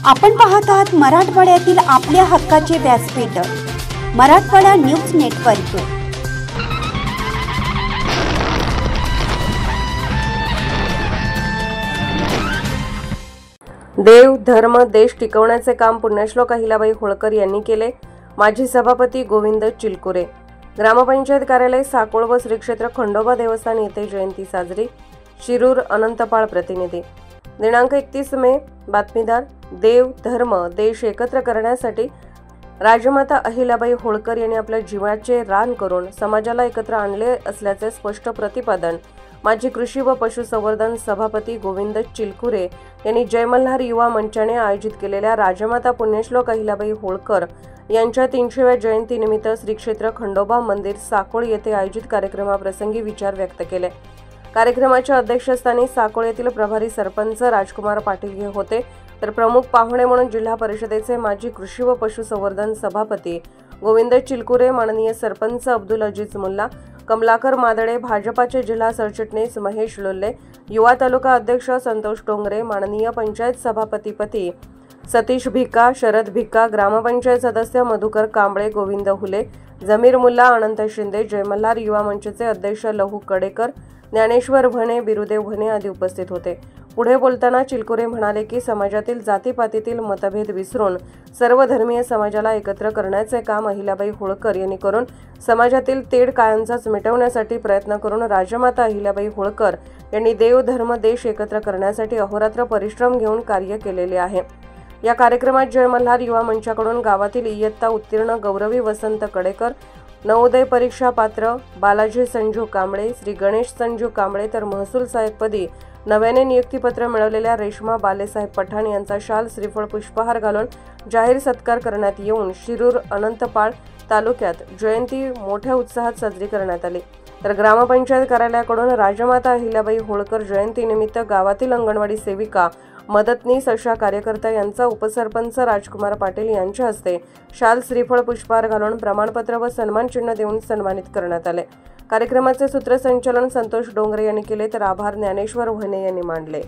आपण पाहत आहात मराठवाड्यातील आपल्या हक्काचे व्यासपीठ मराठवाडा न्यूज नेटवर्क। देव धर्म देश टिकवण्याचे काम पुण्यश्लोक अहिल्याबाई होळकर यांनी केले। माजी सभापती गोविंद चिलकुरे। ग्रामपंचायत कार्यालय साकोळ व श्री क्षेत्र खंडोबा देवस्थान येथे जयंती साजरी। शिरूर अनंतपाळ प्रतिनिधी। दिनांक 31 मे। बातमीदार। देव धर्म देश एकत्र करण्यासाठी राजमाता अहिल्याबाई होळकर यांनी आपल्या जीवाचे रान करून समाजाला एकत्र आणले असल्याचे स्पष्ट प्रतिपादन माजी कृषी व पशुसंवर्धन सभापती गोविंद चिलकुरे यांनी जय मल्हार युवा मंचाने आयोजित केलेल्या राजमाता पुण्यश्लोक अहिल्याबाई होळकर यांच्या 300व्या जयंतीनिमित्त श्री क्षेत्र खंडोबा मंदिर साकोळ येथे आयोजित कार्यक्रमाप्रसंगी विचार व्यक्त केले। कार्यक्रमाच्या अध्यक्षस्थानी साकोळ येथील प्रभारी सरपंच राजकुमार पाटील हे होते, तर प्रमुख पाहुणे म्हणून जिल्हा परिषदेचे माजी कृषी व पशुसंवर्धन सभापती गोविंद चिलकुरे, माननीय सरपंच अब्दुल अजीज मुल्ला, कमलाकर मादळे, भाजपाचे जिल्हा सरचिटणीस महेश लोल्ले, युवा तालुका अध्यक्ष संतोष डोंगरे, माननीय पंचायत सभापतीपती सतीश भिक्का, शरद भिक्का, ग्रामपंचायत सदस्य मधुकर कांबळे, गोविंद हुले, जमीर मुल्ला, अनंत शिंदे, जय मल्हार युवा मंचचे अध्यक्ष लहू कडेकर, ज्ञानेश्वर भने, बिरुदेव भने आदी उपस्थित होते। पुढे बोलताना चिलकुरे म्हणाले की समाजातील जातीपातीतील मतभेद विसरून सर्व धर्मीय समाजाला एकत्र करण्याचे काम अहिल्याबाई होळकर यांनी करून समाजातील तेढ कायमचाच मिटवण्यासाठी प्रयत्न करून राजमाता अहिल्याबाई होळकर यांनी देव धर्म देश एकत्र करण्यासाठी अहोरात्र परिश्रम घेऊन कार्य केलेले आहे। या कार्यक्रमात जय मल्हार युवा मंचाकडून गावातील इयत्ता उत्तीर्ण गौरवी वसंत कडेकर, नवोदय परीक्षा पात्र बालाजी संजू कांबळे, श्री गणेश संजू कांबळे, तर महसूल सहाय्यकपदी नव्याने नियुक्तीपत्र मिळवलेल्या रेश्मा बालेसाहेब पठाण यांचा शाल श्रीफळ पुष्पहार घालून जाहीर सत्कार करण्यात येऊन शिरूर अनंतपाळ तालुक्यात जयंती मोठ्या उत्साहात साजरी करण्यात आली। तर ग्रामपंचायत कार्यालयाकडून राजमाता अहिल्याबाई होळकर जयंतीनिमित्त गावातील अंगणवाडी सेविका, मदतनीस अशा कार्यकर्ता यांचा उपसरपंच राजकुमार पाटील यांच्या हस्ते शाल श्रीफळ पुष्पहार घालून प्रमाणपत्र व सन्मान चिन्ह देऊन सन्मानित करण्यात आले। कार्यक्रमाचे सूत्रसंचालन संतोष डोंगरे यांनी केले, तर आभार ज्ञानेश्वर भने यांनी मानले।